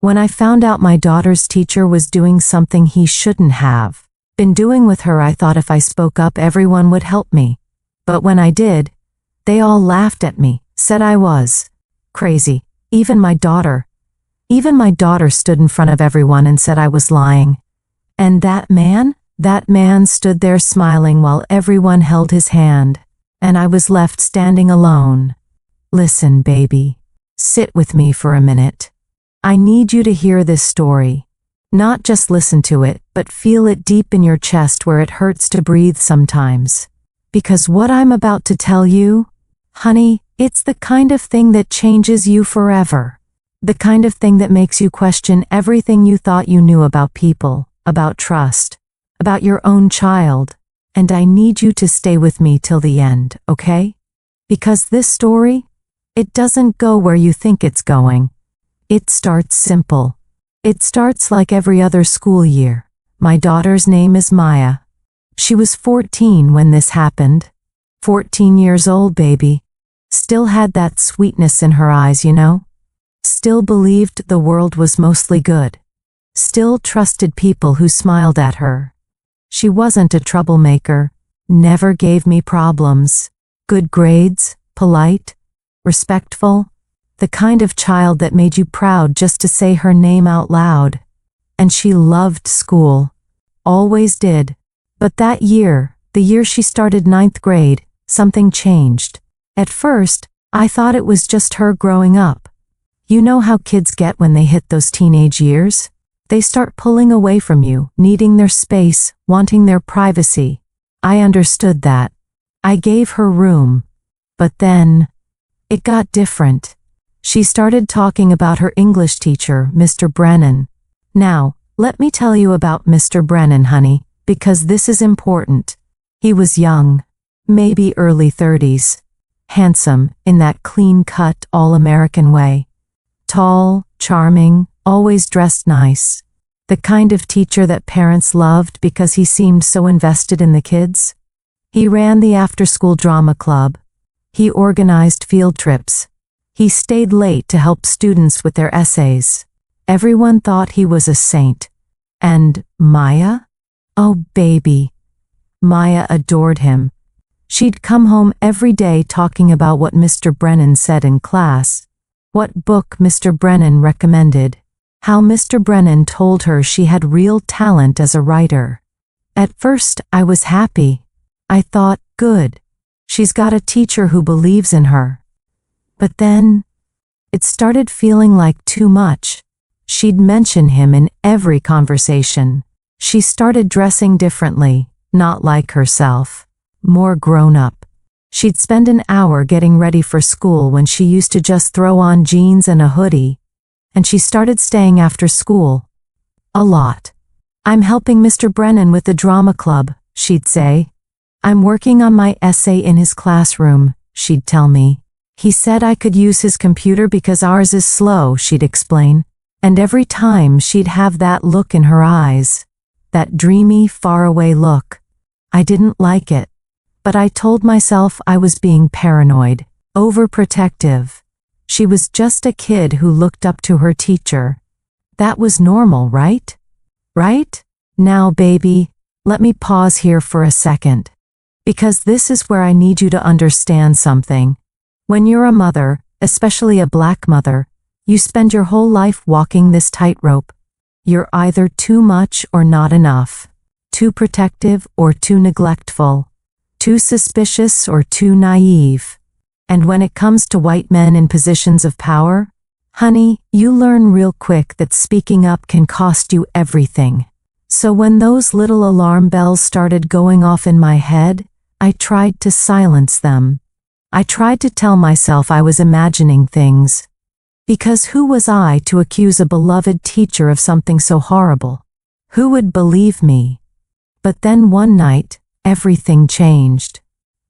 When I found out my daughter's teacher was doing something he shouldn't have been doing with her, I thought if I spoke up everyone would help me. But when I did, they all laughed at me, said I was crazy. Even my daughter stood in front of everyone and said I was lying. And that man stood there smiling while everyone held his hand, and I was left standing alone. Listen, baby. Sit with me for a minute. I need you to hear this story. Not just listen to it, but feel it deep in your chest where it hurts to breathe sometimes. Because what I'm about to tell you, honey, it's the kind of thing that changes you forever. The kind of thing that makes you question everything you thought you knew about people, about trust, about your own child. And I need you to stay with me till the end, okay? Because this story, it doesn't go where you think it's going. It starts simple. It starts like every other school year. My daughter's name is Maya. She was 14 when this happened. 14 years old, baby. Still had that sweetness in her eyes, you know? Still believed the world was mostly good. Still trusted people who smiled at her. She wasn't a troublemaker, never gave me problems. Good grades, polite, respectful. The kind of child that made you proud just to say her name out loud. And she loved school. Always did. But that year, the year she started 9th grade, something changed. At first, I thought it was just her growing up. You know how kids get when they hit those teenage years? They start pulling away from you, needing their space, wanting their privacy. I understood that. I gave her room. But then, it got different. She started talking about her English teacher, Mr. Brennan. Now, let me tell you about Mr. Brennan, honey, because this is important. He was young, maybe early 30s. Handsome, in that clean-cut, all-American way. Tall, charming, always dressed nice. The kind of teacher that parents loved because he seemed so invested in the kids. He ran the after-school drama club. He organized field trips. He stayed late to help students with their essays. Everyone thought he was a saint. And Maya? Oh, baby. Maya adored him. She'd come home every day talking about what Mr. Brennan said in class, what book Mr. Brennan recommended, how Mr. Brennan told her she had real talent as a writer. At first, I was happy. I thought, good. She's got a teacher who believes in her. But then, it started feeling like too much. She'd mention him in every conversation. She started dressing differently, not like herself, more grown up. She'd spend an hour getting ready for school when she used to just throw on jeans and a hoodie, and she started staying after school. A lot. I'm helping Mr. Brennan with the drama club, she'd say. I'm working on my essay in his classroom, she'd tell me. He said I could use his computer because ours is slow, she'd explain. And every time she'd have that look in her eyes, that dreamy, faraway look. I didn't like it, but I told myself I was being paranoid, overprotective. She was just a kid who looked up to her teacher. That was normal, right? Right? Now, baby, let me pause here for a second. Because this is where I need you to understand something. When you're a mother, especially a black mother, you spend your whole life walking this tightrope. You're either too much or not enough, too protective or too neglectful, too suspicious or too naive. And when it comes to white men in positions of power, honey, you learn real quick that speaking up can cost you everything. So when those little alarm bells started going off in my head, I tried to silence them. I tried to tell myself I was imagining things. Because who was I to accuse a beloved teacher of something so horrible? Who would believe me? But then one night, everything changed.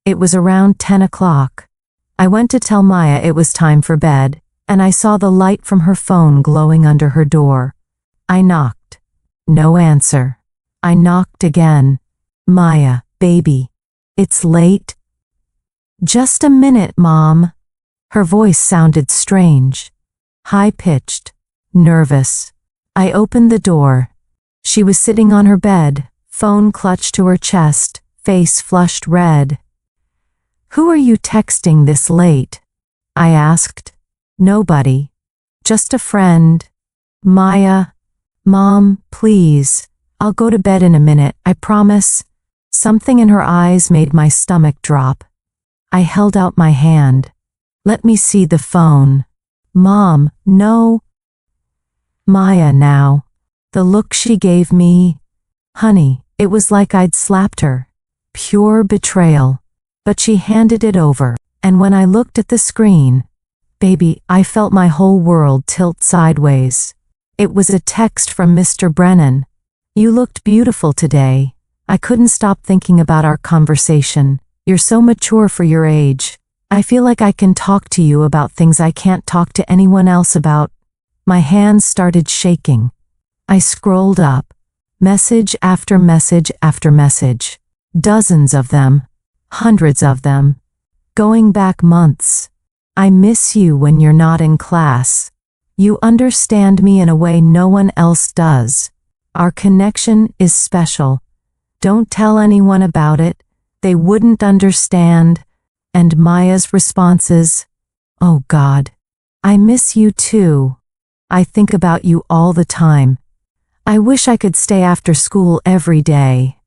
It was around 10 o'clock. I went to tell Maya it was time for bed, and I saw the light from her phone glowing under her door. I knocked. No answer. I knocked again. Maya, baby. It's late. Just a minute, Mom. Her voice sounded strange. High-pitched. nervous. I opened the door. She was sitting on her bed, phone clutched to her chest, face flushed red. "Who are you texting this late?" I asked. "Nobody. Just a friend. Maya." "Mom, please. I'll go to bed in a minute, I promise." Something in her eyes made my stomach drop. I held out my hand. "Let me see the phone." "Mom, no." Maya now. The look she gave me. Honey, it was like I'd slapped her. Pure betrayal. But she handed it over, and when I looked at the screen, baby, I felt my whole world tilt sideways. It was a text from Mr. Brennan. "You looked beautiful today. I couldn't stop thinking about our conversation. You're so mature for your age. I feel like I can talk to you about things I can't talk to anyone else about." My hands started shaking. I scrolled up. Message after message after message. Dozens of them. Hundreds of them. Going back months. "I miss you when you're not in class. You understand me in a way no one else does. Our connection is special. Don't tell anyone about it. They wouldn't understand." And Maya's responses, "Oh God, I miss you too. I think about you all the time. I wish I could stay after school every day."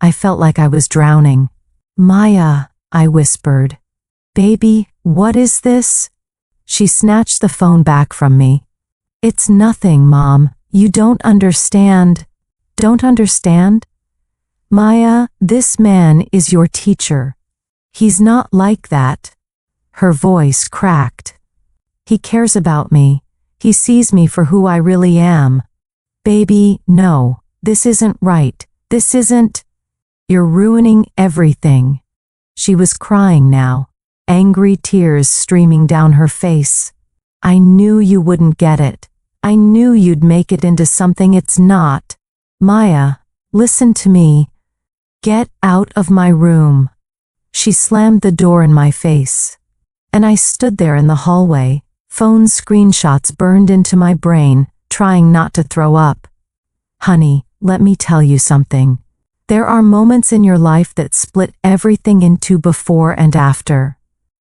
I felt like I was drowning. "Maya," I whispered. "Baby, what is this?" She snatched the phone back from me. "It's nothing, Mom. You don't understand." "Don't understand?" "Maya, this man is your teacher. He's not like that." Her voice cracked. "He cares about me. He sees me for who I really am." "Baby, no, this isn't right. This isn't. You're ruining everything." She was crying now, angry tears streaming down her face. "I knew you wouldn't get it. I knew you'd make it into something it's not. Maya, listen to me. Get out of my room." She slammed the door in my face. And I stood there in the hallway, phone screenshots burned into my brain, trying not to throw up. Honey, let me tell you something. There are moments in your life that split everything into before and after.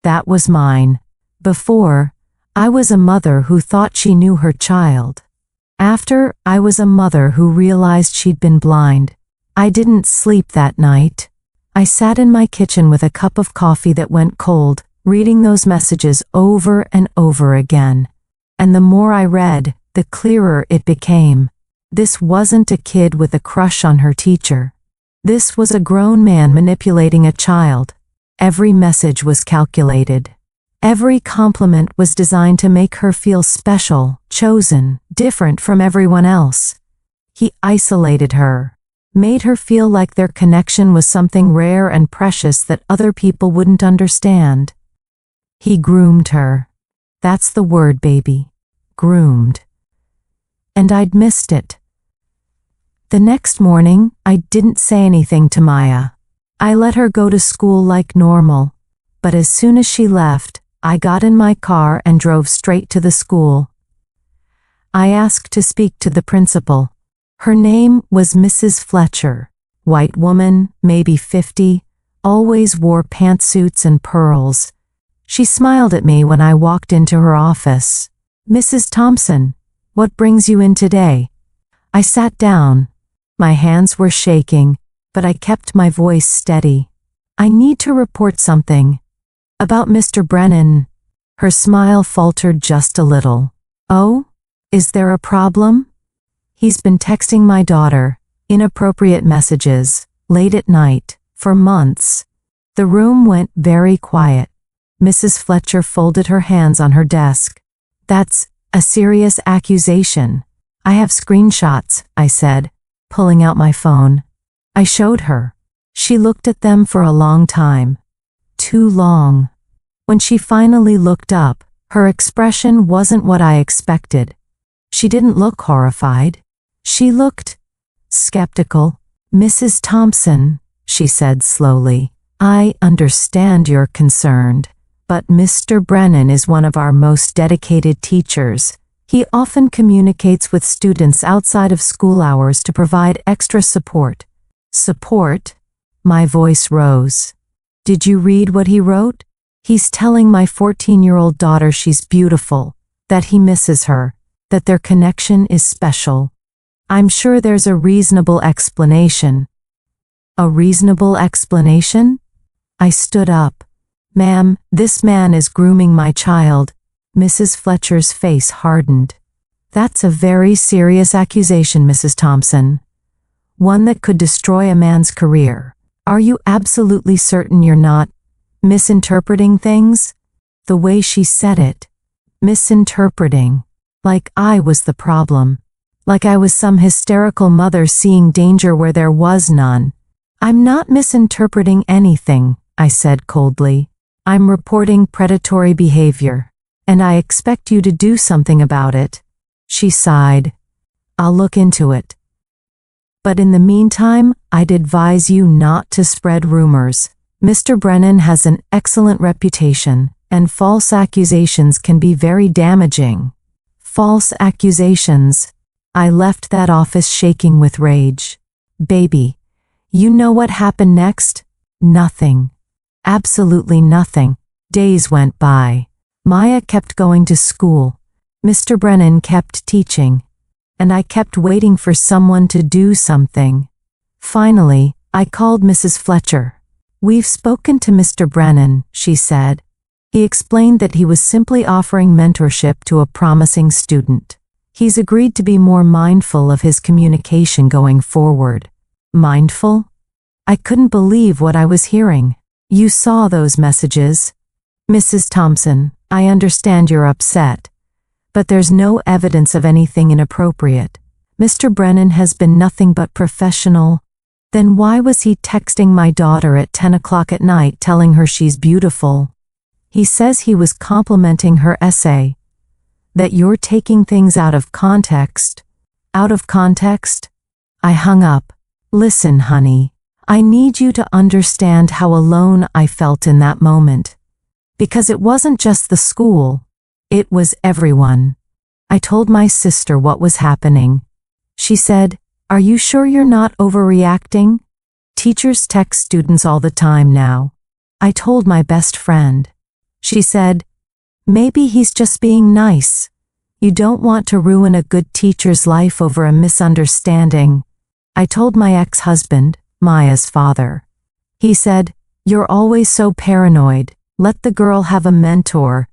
That was mine. Before, I was a mother who thought she knew her child. After, I was a mother who realized she'd been blind. I didn't sleep that night. I sat in my kitchen with a cup of coffee that went cold, reading those messages over and over again. And the more I read, the clearer it became. This wasn't a kid with a crush on her teacher. This was a grown man manipulating a child. Every message was calculated. Every compliment was designed to make her feel special, chosen, different from everyone else. He isolated her, made her feel like their connection was something rare and precious that other people wouldn't understand. He groomed her. That's the word, baby. Groomed. And I'd missed it. The next morning, I didn't say anything to Maya. I let her go to school like normal. But as soon as she left, I got in my car and drove straight to the school. I asked to speak to the principal. Her name was Mrs. Fletcher. White woman, maybe 50, always wore pantsuits and pearls. She smiled at me when I walked into her office. "Mrs. Thompson, what brings you in today?" I sat down. My hands were shaking, but I kept my voice steady. "I need to report something. About Mr. Brennan." Her smile faltered just a little. "Oh? Is there a problem?" "He's been texting my daughter, inappropriate messages, late at night, for months." The room went very quiet. Mrs. Fletcher folded her hands on her desk. "That's a serious accusation. I have screenshots," I said, pulling out my phone. I showed her. She looked at them for a long time. Too long. When she finally looked up, her expression wasn't what I expected. She didn't look horrified. She looked skeptical. "Mrs. Thompson," she said slowly, "I understand you're concerned, but Mr. Brennan is one of our most dedicated teachers. He often communicates with students outside of school hours to provide extra support. Support? My voice rose. Did you read what he wrote? He's telling my 14-year-old daughter she's beautiful, that he misses her, that their connection is special. I'm sure there's a reasonable explanation. A reasonable explanation? I stood up. Ma'am, this man is grooming my child. Mrs. Fletcher's face hardened. That's a very serious accusation, Mrs. Thompson. One that could destroy a man's career. Are you absolutely certain you're not misinterpreting things? The way she said it. Misinterpreting. Like I was the problem. Like I was some hysterical mother seeing danger where there was none. I'm not misinterpreting anything, I said coldly. I'm reporting predatory behavior, and I expect you to do something about it. She sighed. I'll look into it. But in the meantime, I'd advise you not to spread rumors. Mr. Brennan has an excellent reputation, and false accusations can be very damaging. False accusations. I left that office shaking with rage. Baby, you know what happened next? Nothing. Absolutely nothing. Days went by. Maya kept going to school. Mr. Brennan kept teaching. And I kept waiting for someone to do something. Finally, I called Mrs. Fletcher. We've spoken to Mr. Brennan, she said. He explained that he was simply offering mentorship to a promising student. He's agreed to be more mindful of his communication going forward. Mindful? I couldn't believe what I was hearing. You saw those messages. Mrs. Thompson, I understand you're upset. But there's no evidence of anything inappropriate. Mr. Brennan has been nothing but professional. Then why was he texting my daughter at 10 o'clock at night telling her she's beautiful? He says he was complimenting her essay. That you're taking things out of context. Out of context? I hung up. Listen, honey. I need you to understand how alone I felt in that moment. Because it wasn't just the school. It was everyone. I told my sister what was happening. She said, "Are you sure you're not overreacting? Teachers text students all the time now." I told my best friend. She said, "Maybe he's just being nice. You don't want to ruin a good teacher's life over a misunderstanding." I told my ex-husband, Maya's father. He said, "You're always so paranoid. Let the girl have a mentor."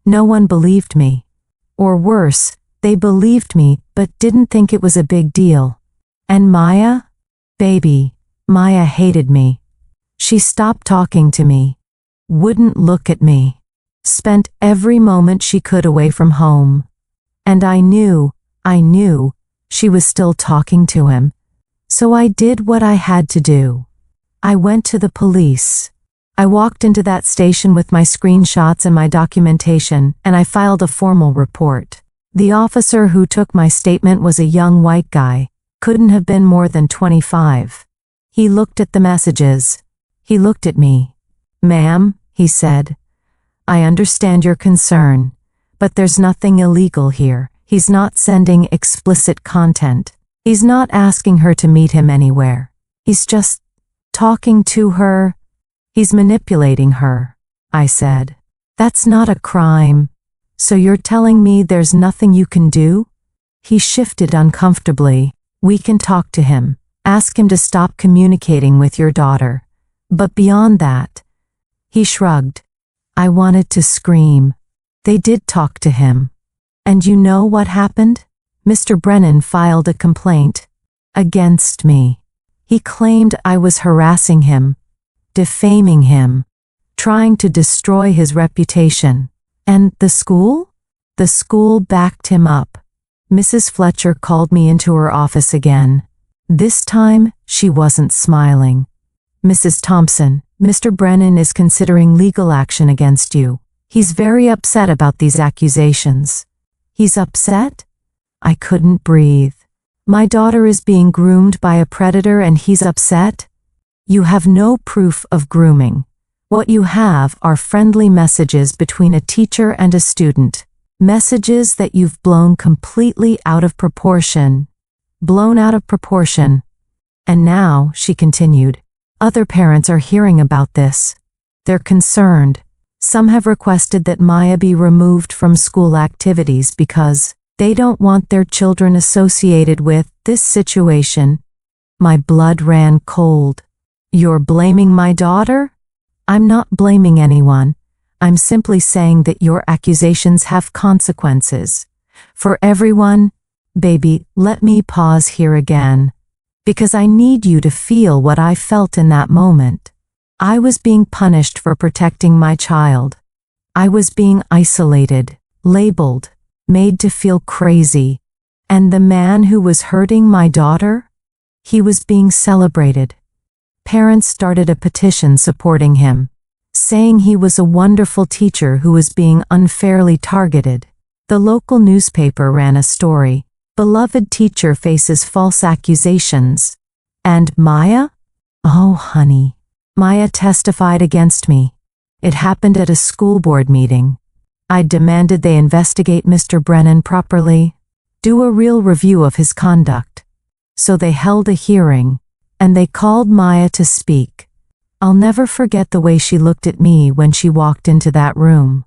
No one believed me. Or worse, they believed me but didn't think it was a big deal. And Maya? Baby, Maya hated me. She stopped talking to me. Wouldn't look at me. Spent every moment she could away from home. And I knew she was still talking to him. So I did what I had to do. I went to the police. I walked into that station with my screenshots and my documentation, and I filed a formal report. The officer who took my statement was a young white guy, couldn't have been more than 25. He looked at the messages. He looked at me. "Ma'am," he said, "I understand your concern, but there's nothing illegal here. He's not sending explicit content. He's not asking her to meet him anywhere. He's just talking to her. He's manipulating her," I said. "That's not a crime. So you're telling me there's nothing you can do?" He shifted uncomfortably. "We can talk to him. Ask him to stop communicating with your daughter. But beyond that..." He shrugged. I wanted to scream. They did talk to him. And you know what happened? Mr. Brennan filed a complaint against me. He claimed I was harassing him, defaming him, trying to destroy his reputation. And the school? The school backed him up. Mrs. Fletcher called me into her office again. This time, she wasn't smiling. "Mrs. Thompson, Mr. Brennan is considering legal action against you. He's very upset about these accusations." He's upset? I couldn't breathe. My daughter is being groomed by a predator and he's upset? You have no proof of grooming. What you have are friendly messages between a teacher and a student. Messages that you've blown completely out of proportion. Blown out of proportion. And now, she continued, other parents are hearing about this. They're concerned. Some have requested that Maya be removed from school activities because they don't want their children associated with this situation. My blood ran cold. You're blaming my daughter? I'm not blaming anyone. I'm simply saying that your accusations have consequences. For everyone, baby, let me pause here again. Because I need you to feel what I felt in that moment. I was being punished for protecting my child. I was being isolated, labeled, made to feel crazy. And the man who was hurting my daughter? He was being celebrated. Parents started a petition supporting him, saying he was a wonderful teacher who was being unfairly targeted. The local newspaper ran a story. Beloved teacher faces false accusations. And Maya? Oh, honey. Maya testified against me. It happened at a school board meeting. I demanded they investigate Mr. Brennan properly, do a real review of his conduct. So they held a hearing, and they called Maya to speak. I'll never forget the way she looked at me when she walked into that room.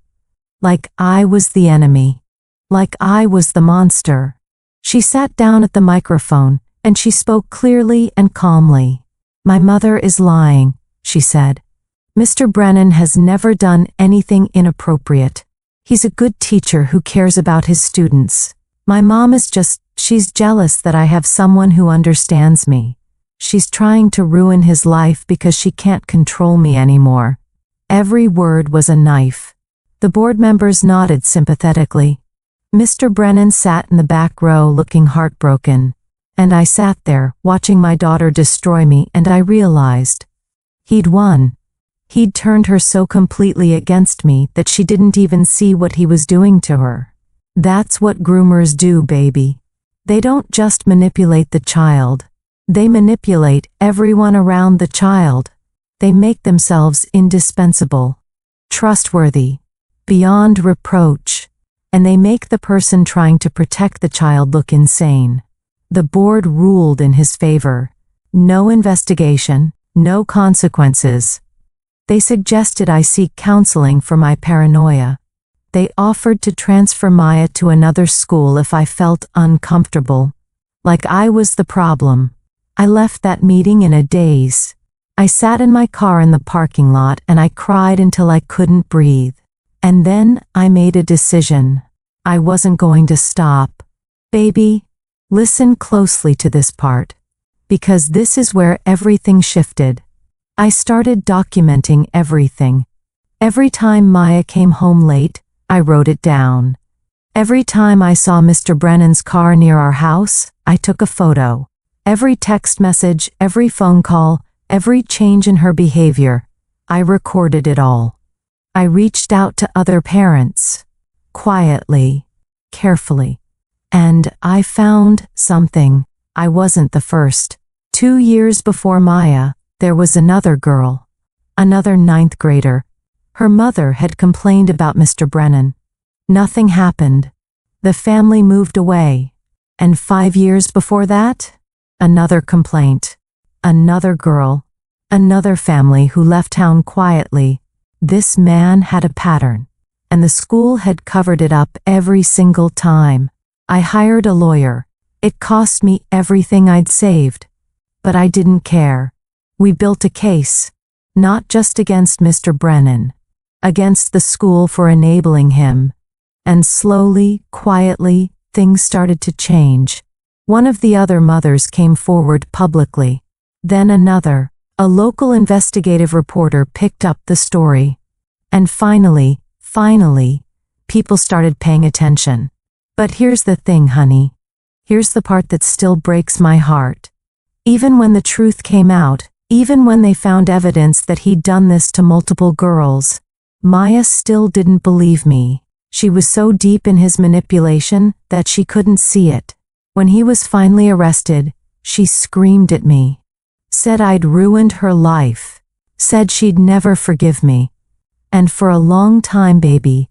Like I was the enemy. Like I was the monster. She sat down at the microphone, and she spoke clearly and calmly. My mother is lying, she said. Mr. Brennan has never done anything inappropriate. He's a good teacher who cares about his students. My mom is she's jealous that I have someone who understands me. She's trying to ruin his life because she can't control me anymore. Every word was a knife. The board members nodded sympathetically. Mr. Brennan sat in the back row looking heartbroken, and I sat there watching my daughter destroy me, and I realized he'd won. He'd turned her so completely against me that she didn't even see what he was doing to her. That's what groomers do, baby. They don't just manipulate the child. They manipulate everyone around the child. They make themselves indispensable, trustworthy, beyond reproach. And they make the person trying to protect the child look insane. The board ruled in his favor. No investigation, no consequences. They suggested I seek counseling for my paranoia. They offered to transfer Maya to another school if I felt uncomfortable. Like I was the problem. I left that meeting in a daze. I sat in my car in the parking lot and I cried until I couldn't breathe. And then I made a decision. I wasn't going to stop. Baby, listen closely to this part, because this is where everything shifted. I started documenting everything. Every time Maya came home late, I wrote it down. Every time I saw Mr. Brennan's car near our house, I took a photo. Every text message, every phone call, every change in her behavior, I recorded it all. I reached out to other parents, quietly, carefully, and I found something. I wasn't the first. 2 years before Maya, there was another girl, another 9th grader. Her mother had complained about Mr. Brennan. Nothing happened. The family moved away. And 5 years before that, another complaint. Another girl. Another family who left town quietly. This man had a pattern, and the school had covered it up every single time. I hired a lawyer. It cost me everything I'd saved. But I didn't care. We built a case, not just against Mr. Brennan, against the school for enabling him. And slowly, quietly, things started to change. One of the other mothers came forward publicly. Then another. A local investigative reporter picked up the story. And finally, people started paying attention. But here's the thing, honey. Here's the part that still breaks my heart. Even when the truth came out, even when they found evidence that he'd done this to multiple girls, Maya still didn't believe me. She was so deep in his manipulation that she couldn't see it. When he was finally arrested, she screamed at me. Said I'd ruined her life. Said she'd never forgive me. And for a long time, baby,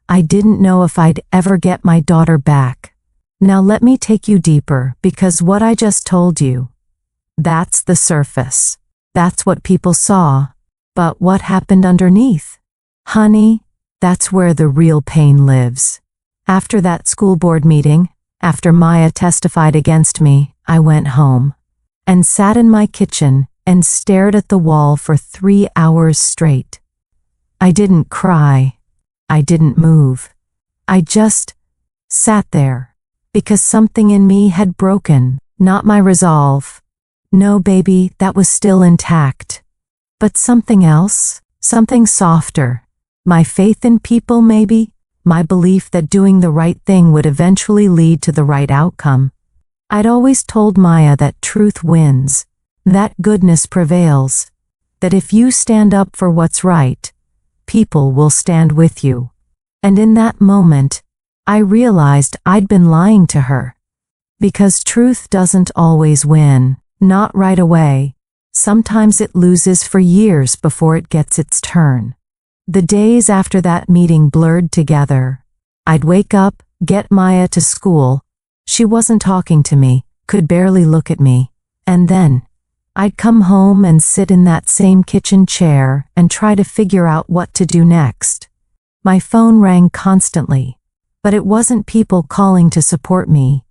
I didn't know if I'd ever get my daughter back. Now let me take you deeper, because what I just told you, that's the surface. That's what people saw. But what happened underneath? Honey, that's where the real pain lives. After that school board meeting, after Maya testified against me, I went home and sat in my kitchen and stared at the wall for 3 hours straight. I didn't cry. I didn't move. I just sat there because something in me had broken, not my resolve. No, baby, that was still intact. But something else, something softer. My faith in people, maybe? My belief that doing the right thing would eventually lead to the right outcome. I'd always told Maya that truth wins, that goodness prevails, that if you stand up for what's right, people will stand with you. And in that moment, I realized I'd been lying to her. Because truth doesn't always win, not right away. Sometimes it loses for years before it gets its turn. The days after that meeting blurred together. I'd wake up, get Maya to school. She wasn't talking to me, could barely look at me. And then, I'd come home and sit in that same kitchen chair and try to figure out what to do next. My phone rang constantly, but it wasn't people calling to support me.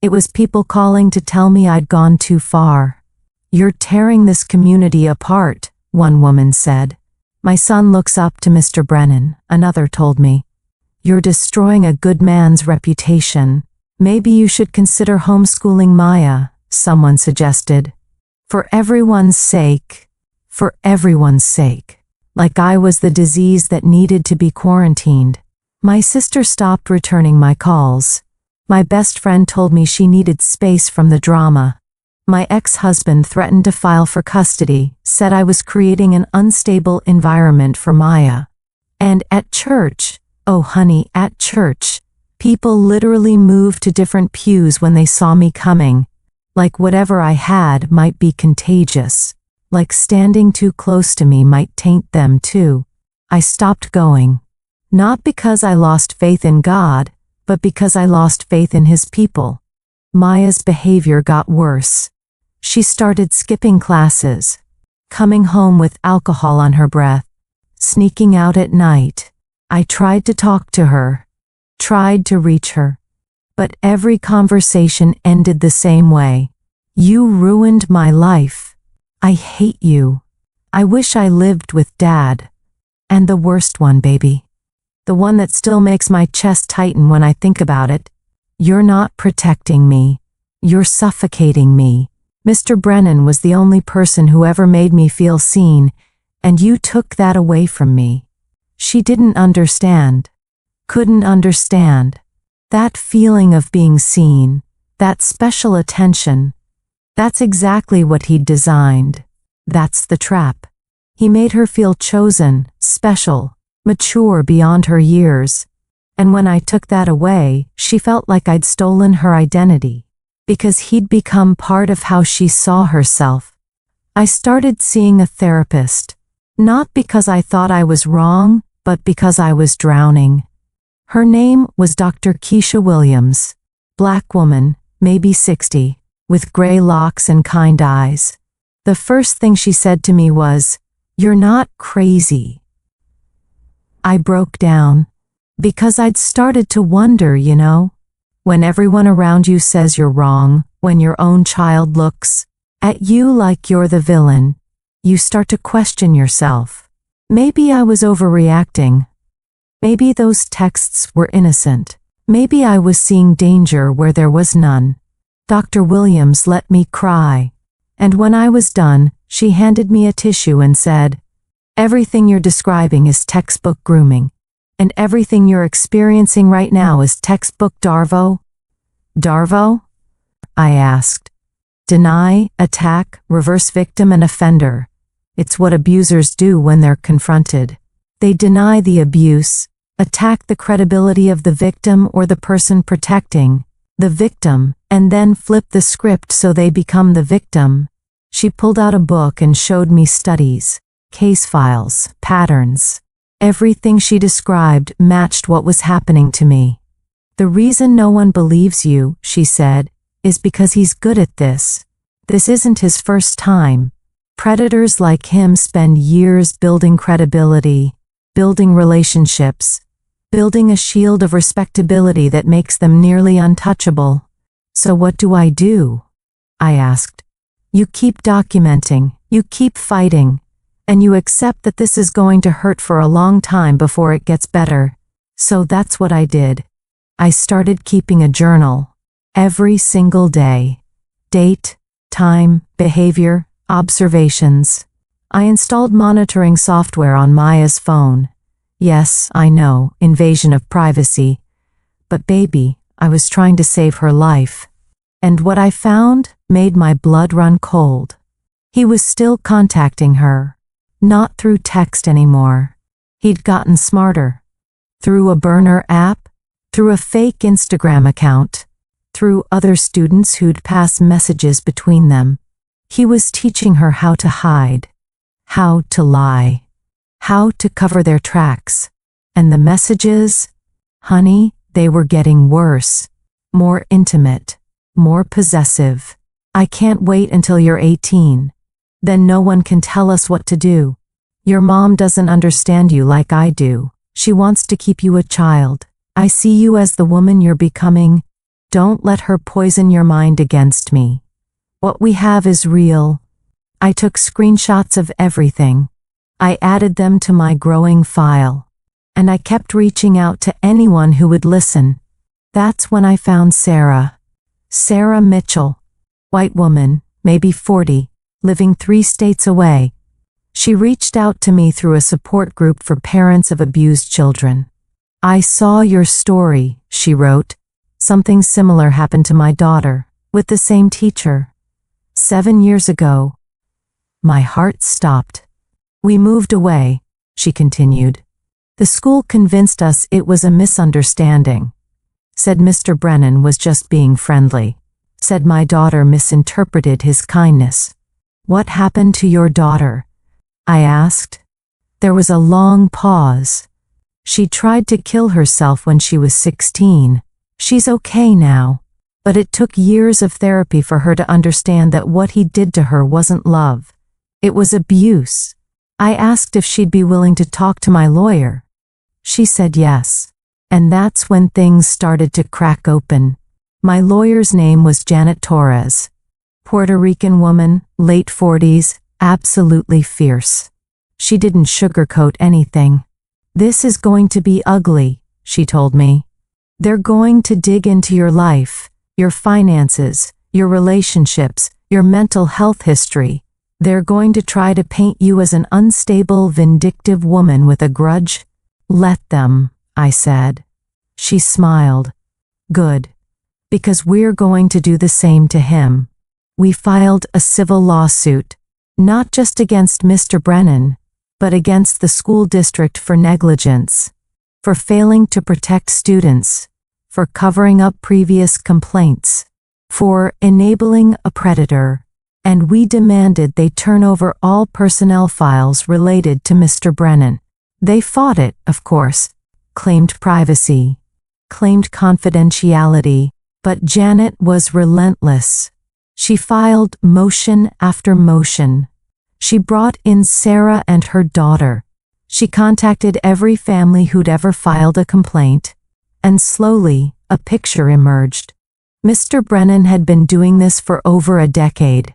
It was people calling to tell me I'd gone too far. "You're tearing this community apart," one woman said. "My son looks up to Mr. Brennan," another told me. "You're destroying a good man's reputation. Maybe you should consider homeschooling Maya," someone suggested. For everyone's sake. For everyone's sake. Like I was the disease that needed to be quarantined. My sister stopped returning my calls. My best friend told me she needed space from the drama. My ex-husband threatened to file for custody, said I was creating an unstable environment for Maya. And at church, oh honey, at church, people literally moved to different pews when they saw me coming. Like whatever I had might be contagious. Like standing too close to me might taint them too. I stopped going. Not because I lost faith in God, but because I lost faith in His people. Maya's behavior got worse. She started skipping classes, coming home with alcohol on her breath, sneaking out at night. I tried to talk to her, tried to reach her, but every conversation ended the same way. "You ruined my life. I hate you. I wish I lived with Dad." And the worst one, baby. The one that still makes my chest tighten when I think about it. "You're not protecting me. You're suffocating me. Mr. Brennan was the only person who ever made me feel seen, and you took that away from me." She didn't understand. Couldn't understand. That feeling of being seen, that special attention, that's exactly what he'd designed. That's the trap. He made her feel chosen, special, mature beyond her years. And when I took that away, she felt like I'd stolen her identity. Because he'd become part of how she saw herself. I started seeing a therapist, not because I thought I was wrong, but because I was drowning. Her name was Dr. Keisha Williams, black woman, maybe 60, with gray locks and kind eyes. The first thing she said to me was, "You're not crazy." I broke down, because I'd started to wonder, you know. When everyone around you says you're wrong, when your own child looks at you like you're the villain, you start to question yourself. Maybe I was overreacting. Maybe those texts were innocent. Maybe I was seeing danger where there was none. Dr. Williams let me cry. And when I was done, she handed me a tissue and said, "Everything you're describing is textbook grooming. And everything you're experiencing right now is textbook Darvo." "Darvo?" I asked. "Deny, attack, reverse victim and offender. It's what abusers do when they're confronted. They deny the abuse, attack the credibility of the victim or the person protecting the victim, and then flip the script so they become the victim." She pulled out a book and showed me studies, case files, patterns. Everything she described matched what was happening to me. The reason no one believes you, she said, is because he's good at this. This isn't his first time. Predators like him spend years building credibility, building relationships, building a shield of respectability that makes them nearly untouchable. So what do? I asked. You keep documenting, you keep fighting, and you accept that this is going to hurt for a long time before it gets better. So that's what I did. I started keeping a journal. Every single day. Date, time, behavior, observations. I installed monitoring software on Maya's phone. Yes, I know, invasion of privacy. But baby, I was trying to save her life. And what I found made my blood run cold. He was still contacting her. Not through text anymore. He'd gotten smarter. Through a burner app, through a fake Instagram account, through other students who'd pass messages between them. He was teaching her how to hide, how to lie, how to cover their tracks. And the messages? Honey, they were getting worse, more intimate, more possessive. I can't wait until you're 18. Then no one can tell us what to do. Your mom doesn't understand you like I do. She wants to keep you a child. I see you as the woman you're becoming. Don't let her poison your mind against me. What we have is real. I took screenshots of everything. I added them to my growing file. And I kept reaching out to anyone who would listen. That's when I found Sarah. Sarah Mitchell. White woman, maybe 40, living 3 states away. She reached out to me through a support group for parents of abused children. I saw your story, she wrote. Something similar happened to my daughter, with the same teacher. 7 years ago. My heart stopped. We moved away, she continued. The school convinced us it was a misunderstanding. Said Mr. Brennan was just being friendly. Said my daughter misinterpreted his kindness. What happened to your daughter? I asked. There was a long pause. She tried to kill herself when she was 16. She's okay now. But it took years of therapy for her to understand that what he did to her wasn't love. It was abuse. I asked if she'd be willing to talk to my lawyer. She said yes. And that's when things started to crack open. My lawyer's name was Janet Torres. Puerto Rican woman, late 40s, absolutely fierce. She didn't sugarcoat anything. This is going to be ugly, she told me. They're going to dig into your life, your finances, your relationships, your mental health history. They're going to try to paint you as an unstable, vindictive woman with a grudge. Let them, I said. She smiled. Good. Because we're going to do the same to him. We filed a civil lawsuit, not just against Mr. Brennan, but against the school district for negligence, for failing to protect students, for covering up previous complaints, for enabling a predator, and we demanded they turn over all personnel files related to Mr. Brennan. They fought it, of course, claimed privacy, claimed confidentiality, but Janet was relentless. She filed motion after motion. She brought in Sarah and her daughter. She contacted every family who'd ever filed a complaint. And slowly, a picture emerged. Mr. Brennan had been doing this for over a decade.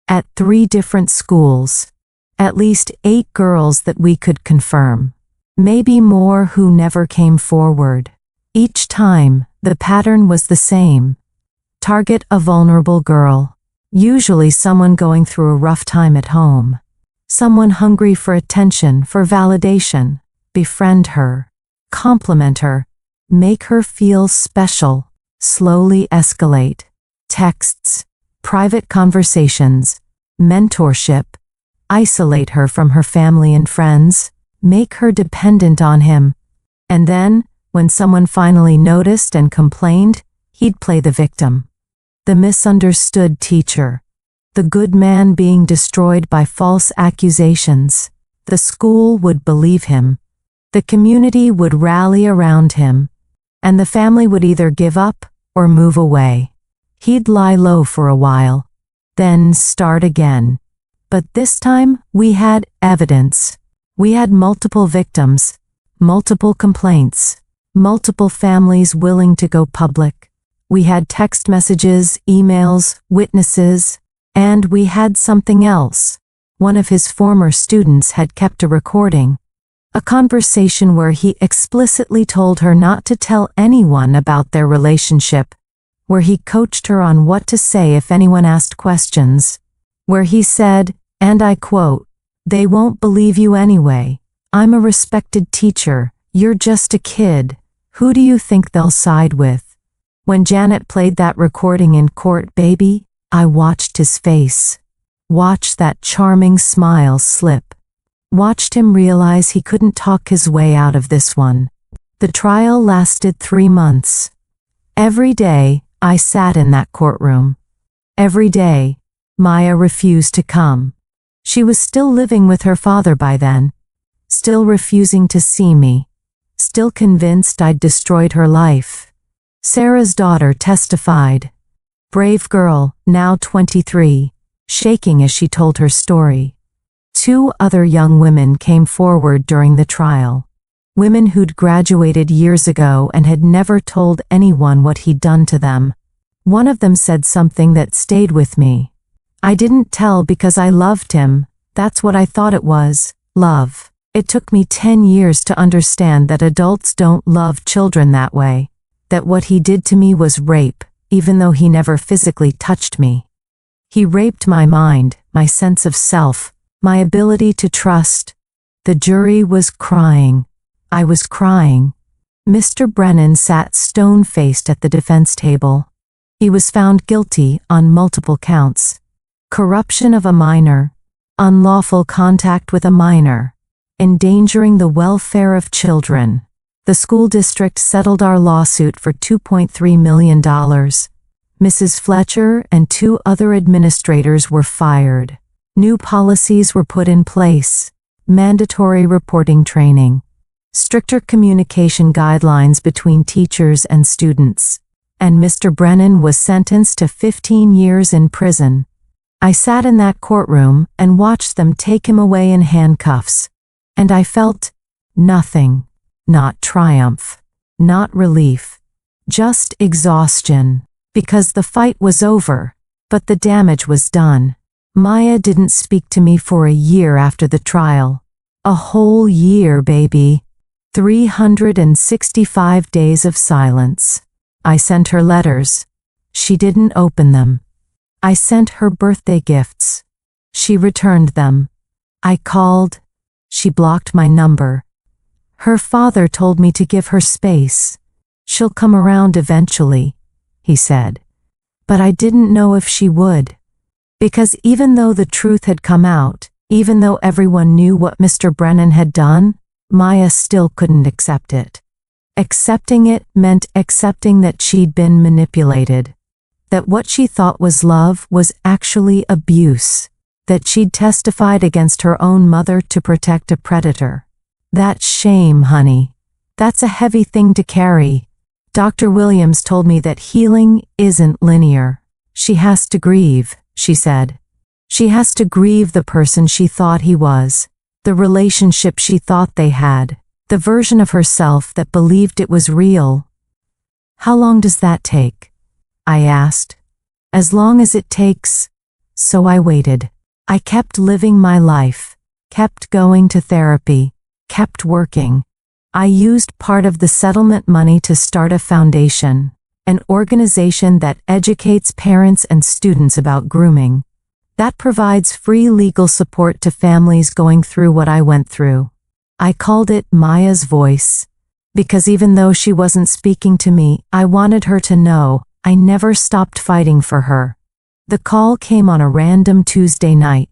At 3 different schools. At least 8 girls that we could confirm. Maybe more who never came forward. Each time, the pattern was the same. Target a vulnerable girl. Usually someone going through a rough time at home. Someone hungry for attention, for validation. Befriend her. Compliment her. Make her feel special. Slowly escalate. Texts. Private conversations. Mentorship. Isolate her from her family and friends. Make her dependent on him. And then, when someone finally noticed and complained, he'd play the victim. The misunderstood teacher. The good man being destroyed by false accusations. The school would believe him. The community would rally around him, and the family would either give up or move away. He'd lie low for a while, then start again. But this time, we had evidence. We had multiple victims, multiple complaints, multiple families willing to go public. We had text messages, emails, witnesses, and we had something else. One of his former students had kept a recording, a conversation where he explicitly told her not to tell anyone about their relationship, where he coached her on what to say if anyone asked questions, where he said, and I quote, "They won't believe you anyway. I'm a respected teacher. You're just a kid. Who do you think they'll side with?" When Janet played that recording in court, baby, I watched his face. Watched that charming smile slip. Watched him realize he couldn't talk his way out of this one. The trial lasted 3 months. Every day, I sat in that courtroom. Every day, Maya refused to come. She was still living with her father by then, still refusing to see me, still convinced I'd destroyed her life. Sarah's daughter testified. Brave girl, now 23, shaking as she told her story. 2 other young women came forward during the trial. Women who'd graduated years ago and had never told anyone what he'd done to them. One of them said something that stayed with me. "I didn't tell because I loved him. That's what I thought it was, love. It took me 10 years to understand that adults don't love children that way. That what he did to me was rape, even though he never physically touched me. He raped my mind, my sense of self, my ability to trust." The jury was crying. I was crying. Mr. Brennan sat stone-faced at the defense table. He was found guilty on multiple counts. Corruption of a minor, unlawful contact with a minor, endangering the welfare of children. The school district settled our lawsuit for $2.3 million. Mrs. Fletcher and 2 other administrators were fired. New policies were put in place. Mandatory reporting training. Stricter communication guidelines between teachers and students. And Mr. Brennan was sentenced to 15 years in prison. I sat in that courtroom and watched them take him away in handcuffs. And I felt nothing. Not triumph. Not relief. Just exhaustion. Because the fight was over, but the damage was done. Maya didn't speak to me for a year after the trial. A whole year, baby. 365 days of silence. I sent her letters. She didn't open them. I sent her birthday gifts. She returned them. I called. She blocked my number. Her father told me to give her space. "She'll come around eventually," he said. But I didn't know if she would. Because even though the truth had come out, even though everyone knew what Mr. Brennan had done, Maya still couldn't accept it. Accepting it meant accepting that she'd been manipulated. That what she thought was love was actually abuse. That she'd testified against her own mother to protect a predator. That's shame, honey. That's a heavy thing to carry. Dr. Williams told me that healing isn't linear. She has to grieve, she said. She has to grieve the person she thought he was, the relationship she thought they had, the version of herself that believed it was real. "How long does that take?" I asked. "As long as it takes." So I waited. I kept living my life, kept going to therapy, kept working. I used part of the settlement money to start a foundation, an organization that educates parents and students about grooming, that provides free legal support to families going through what I went through. I called it Maya's Voice, because even though she wasn't speaking to me, I wanted her to know I never stopped fighting for her. The call came on a random Tuesday night.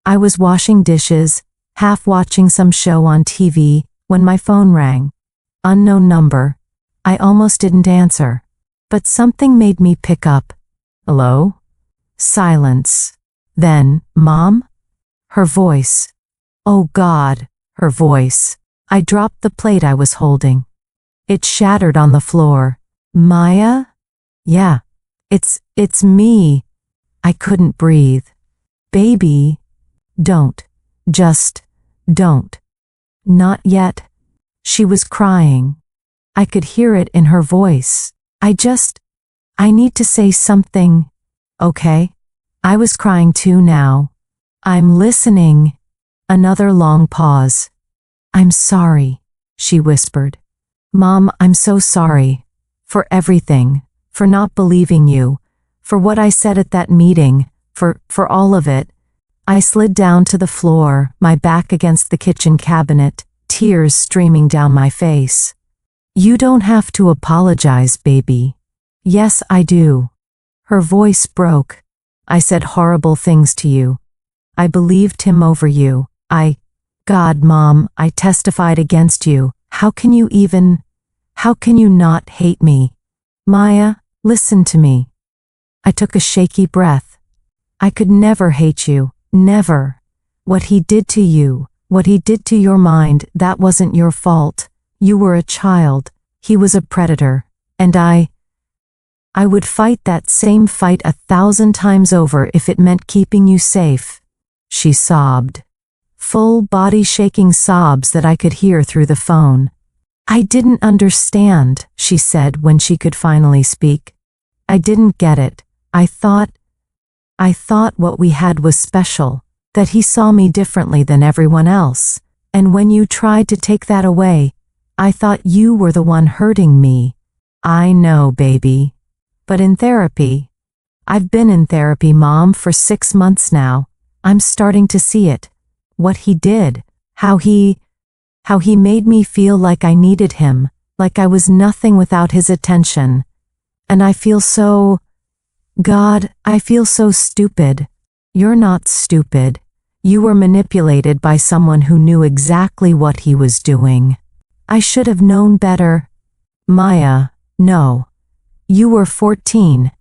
I was washing dishes, half watching some show on TV, when my phone rang. Unknown number. I almost didn't answer. But something made me pick up. "Hello?" Silence. Then, "Mom?" Her voice. Oh God, her voice. I dropped the plate I was holding. It shattered on the floor. Maya? Yeah. It's me. I couldn't breathe. Baby, don't. Just don't. Not yet. She was crying. I could hear it in her voice. I need to say something, okay? I was crying too now. I'm listening. Another long pause. I'm sorry, she whispered. Mom, I'm so sorry. For everything. For not believing you. For what I said at that meeting. For all of it. I slid down to the floor, my back against the kitchen cabinet, tears streaming down my face. You don't have to apologize, baby. Yes, I do. Her voice broke. I said horrible things to you. I believed him over you. God, Mom, I testified against you. How can you not hate me? Maya, listen to me. I took a shaky breath. I could never hate you, never. What he did to you, what he did to your mind, that wasn't your fault. You were a child. He was a predator. And I would fight that same fight 1,000 times over if it meant keeping you safe. She sobbed. Full body shaking sobs that I could hear through the phone. I didn't understand, she said when she could finally speak. I didn't get it. I thought what we had was special, that he saw me differently than everyone else. And when you tried to take that away, I thought you were the one hurting me. I know, baby. But in therapy, I've been in therapy, Mom, for 6 months now. I'm starting to see it. What he did, how he made me feel like I needed him, like I was nothing without his attention. And I feel so stupid. You're not stupid. You were manipulated by someone who knew exactly what he was doing. I should have known better. Maya, no. You were 14.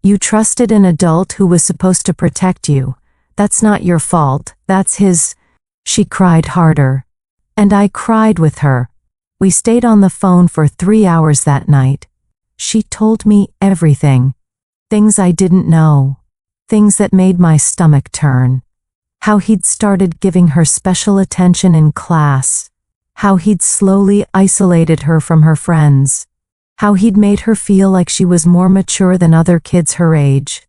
You trusted an adult who was supposed to protect you. That's not your fault, that's his. She cried harder. And I cried with her. We stayed on the phone for 3 hours that night. She told me everything. Things I didn't know. Things that made my stomach turn. How he'd started giving her special attention in class. How he'd slowly isolated her from her friends. How he'd made her feel like she was more mature than other kids her age.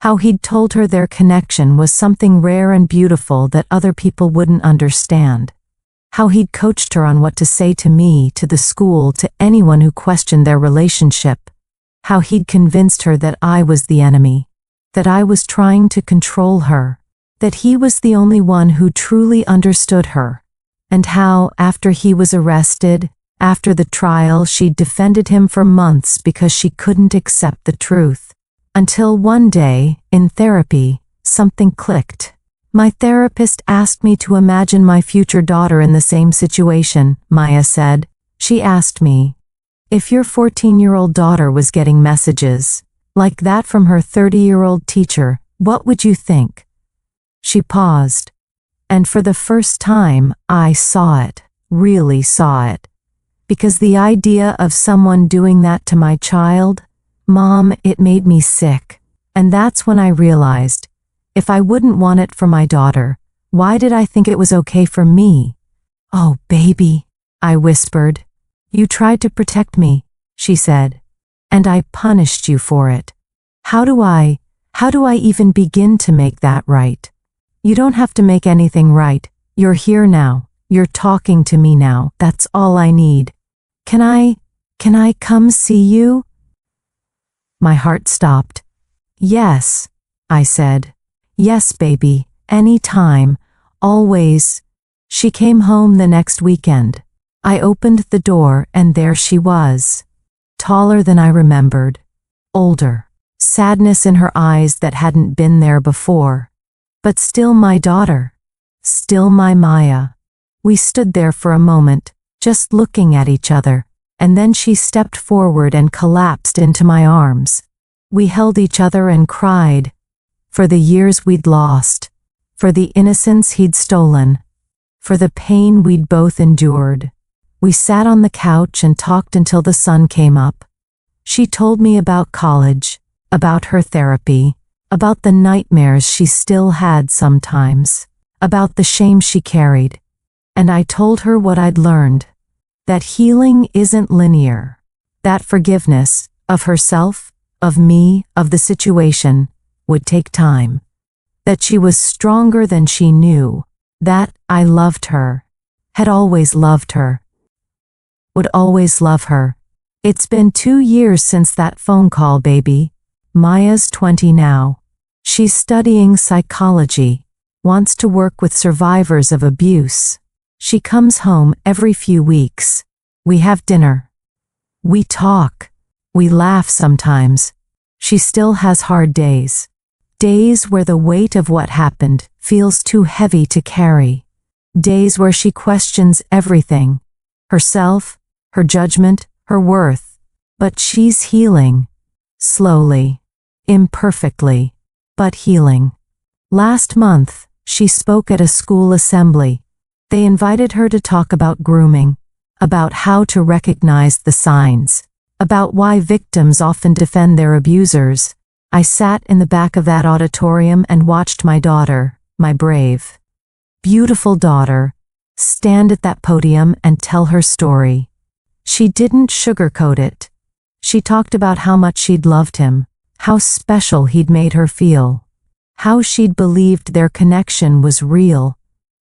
How he'd told her their connection was something rare and beautiful that other people wouldn't understand. How he'd coached her on what to say to me, to the school, to anyone who questioned their relationship. How he'd convinced her that I was the enemy, that I was trying to control her, that he was the only one who truly understood her. And how, after he was arrested, after the trial, she'd defended him for months because she couldn't accept the truth. Until one day, in therapy, something clicked. My therapist asked me to imagine my future daughter in the same situation, Maya said. She asked me, if your 14-year-old daughter was getting messages like that from her 30-year-old teacher, what would you think? She paused. And for the first time, I saw it, really saw it. Because the idea of someone doing that to my child, Mom, it made me sick. And that's when I realized, if I wouldn't want it for my daughter, why did I think it was okay for me? Oh, baby, I whispered. You tried to protect me, she said. And I punished you for it. How do I even begin to make that right? You don't have to make anything right. You're here now. You're talking to me now. That's all I need. Can I come see you? My heart stopped. Yes, I said. Yes, baby, any time, always. She came home the next weekend. I opened the door and there she was. Taller than I remembered. Older. Sadness in her eyes that hadn't been there before. But still my daughter. Still my Maya. We stood there for a moment, just looking at each other, and then she stepped forward and collapsed into my arms. We held each other and cried. For the years we'd lost. For the innocence he'd stolen. for the pain we'd both endured. We sat on the couch and talked until the sun came up. She told me about college, about her therapy, about the nightmares she still had sometimes, about the shame she carried. And I told her what I'd learned, that healing isn't linear, that forgiveness of herself, of me, of the situation, would take time, that she was stronger than she knew, that I loved her, had always loved her, would always love her. It's been 2 years since that phone call, baby. Maya's 20 now. She's studying psychology, wants to work with survivors of abuse. She comes home every few weeks. We have dinner. We talk. We laugh sometimes. She still has hard days. Days where the weight of what happened feels too heavy to carry. Days where she questions everything. Herself, her judgment, her worth. But she's healing. Slowly. Imperfectly. But healing. Last month, she spoke at a school assembly. They invited her to talk about grooming, about how to recognize the signs, about why victims often defend their abusers. I sat in the back of that auditorium and watched my daughter, my brave, beautiful daughter, stand at that podium and tell her story. She didn't sugarcoat it. She talked about how much she'd loved him, how special he'd made her feel, how she'd believed their connection was real.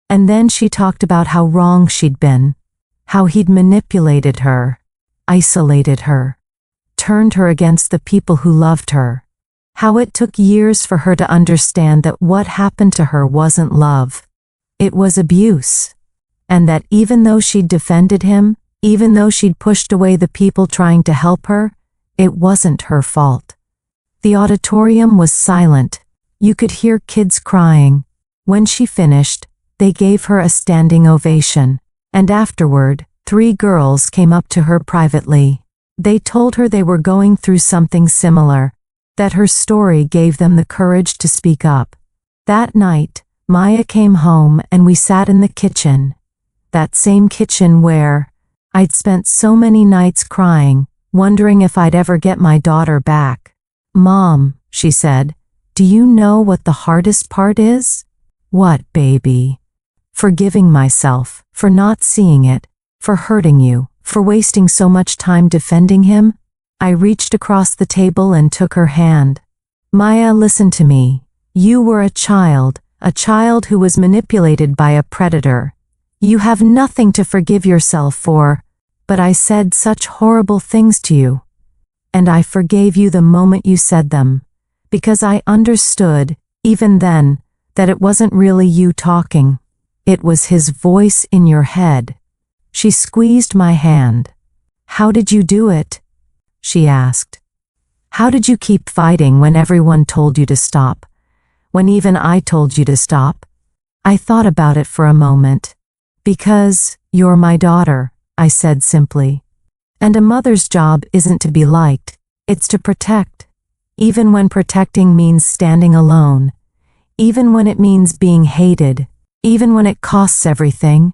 And then she talked about how wrong she'd been, how he'd manipulated her, isolated her, turned her against the people who loved her, how it took years for her to understand that what happened to her wasn't love, it was abuse, and that even though she'd defended him, even though she'd pushed away the people trying to help her, it wasn't her fault. The auditorium was silent. You could hear kids crying. When she finished, they gave her a standing ovation, and afterward, 3 girls came up to her privately. They told her they were going through something similar, that her story gave them the courage to speak up. That night, Maya came home and we sat in the kitchen, that same kitchen where I'd spent so many nights crying, wondering if I'd ever get my daughter back. "Mom," she said, "do you know what the hardest part is?" "What, baby?" "Forgiving myself, for not seeing it, for hurting you, for wasting so much time defending him." I reached across the table and took her hand. "Maya, listen to me. You were a child who was manipulated by a predator. You have nothing to forgive yourself for, but I said such horrible things to you. And I forgave you the moment you said them, because I understood, even then, that it wasn't really you talking. It was his voice in your head." She squeezed my hand. "How did you do it?" she asked. "How did you keep fighting when everyone told you to stop? When even I told you to stop?" I thought about it for a moment. "Because you're my daughter," I said simply. "And a mother's job isn't to be liked, it's to protect. Even when protecting means standing alone. Even when it means being hated. Even when it costs everything."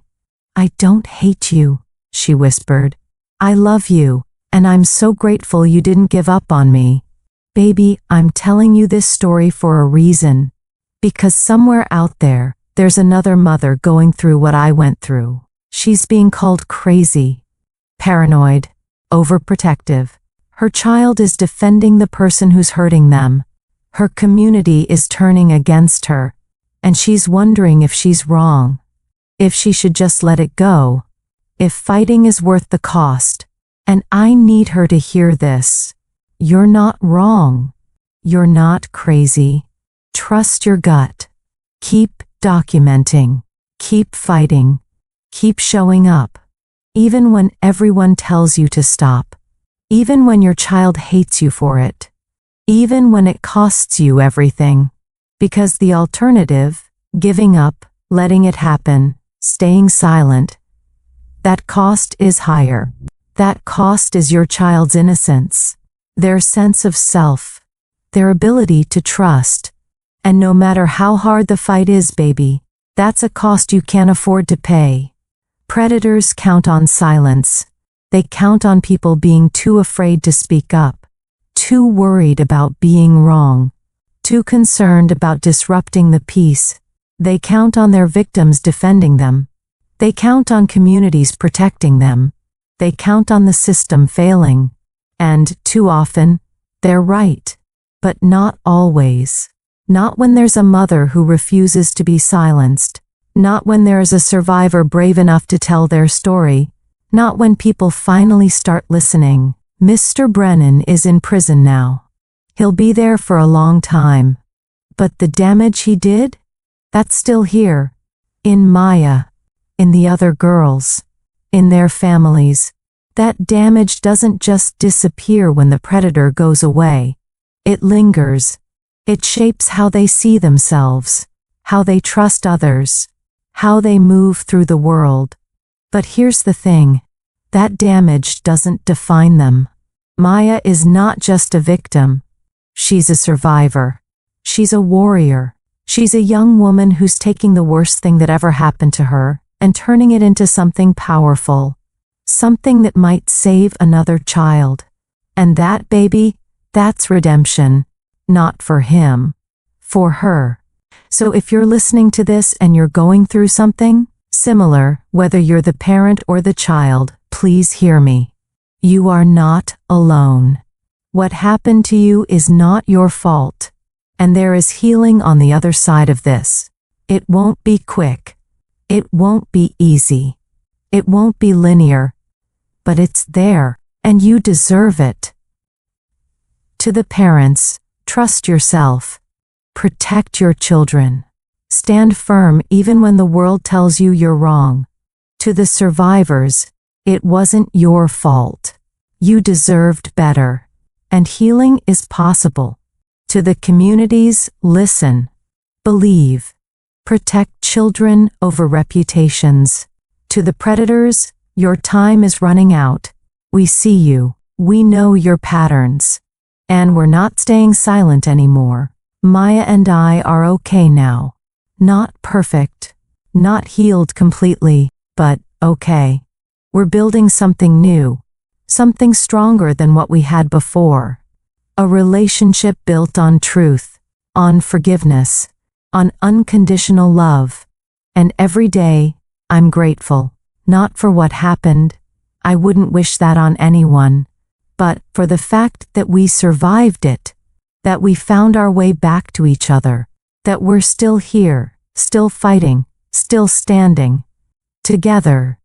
"I don't hate you," she whispered. "I love you, and I'm so grateful you didn't give up on me. Baby, I'm telling you this story for a reason. Because somewhere out there, there's another mother going through what I went through. She's being called crazy, paranoid, overprotective. Her child is defending the person who's hurting them. Her community is turning against her, and she's wondering if she's wrong, if she should just let it go, if fighting is worth the cost. And I need her to hear this. You're not wrong. You're not crazy. Trust your gut. Keep documenting. Keep fighting. Keep showing up. Even when everyone tells you to stop. Even when your child hates you for it. Even when it costs you everything. Because the alternative, giving up, letting it happen, staying silent, that cost is higher. That cost is your child's innocence, their sense of self, their ability to trust. And no matter how hard the fight is, baby, That's a cost you can't afford to pay. Predators count on silence. They count on people being too afraid to speak up, too worried about being wrong, too concerned about disrupting the peace. They count on their victims defending them. They count on communities protecting them. They count on the system failing. And, too often, they're right. But not always. Not when there's a mother who refuses to be silenced. Not when there is a survivor brave enough to tell their story. Not when people finally start listening. Mr. Brennan is in prison now. He'll be there for a long time. But the damage he did? That's still here. In Maya. In the other girls. In their families. That damage doesn't just disappear when the predator goes away. It lingers. It shapes how they see themselves, how they trust others, how they move through the world. But here's the thing. That damage doesn't define them. Maya is not just a victim. She's a survivor. She's a warrior. She's a young woman who's taking the worst thing that ever happened to her and turning it into something powerful. Something that might save another child. And that baby, that's redemption. Not for him. For her. So if you're listening to this and you're going through something similar, whether you're the parent or the child, please hear me. You are not alone. What happened to you is not your fault. And there is healing on the other side of this. It won't be quick. It won't be easy. It won't be linear. But it's there, and you deserve it. To the parents, trust yourself. Protect your children. Stand firm even when the world tells you you're wrong. To the survivors, it wasn't your fault. You deserved better. And healing is possible. To the communities, listen. Believe. Protect children over reputations. To the predators, your time is running out. We see you. We know your patterns. And we're not staying silent anymore. Maya and I are okay now. Not perfect. Not healed completely, but okay. We're building something new. Something stronger than what we had before. A relationship built on truth, on forgiveness, on unconditional love. And every day, I'm grateful. Not for what happened. I wouldn't wish that on anyone. But for the fact that we survived it. That we found our way back to each other. That we're still here, still fighting, still standing. Together.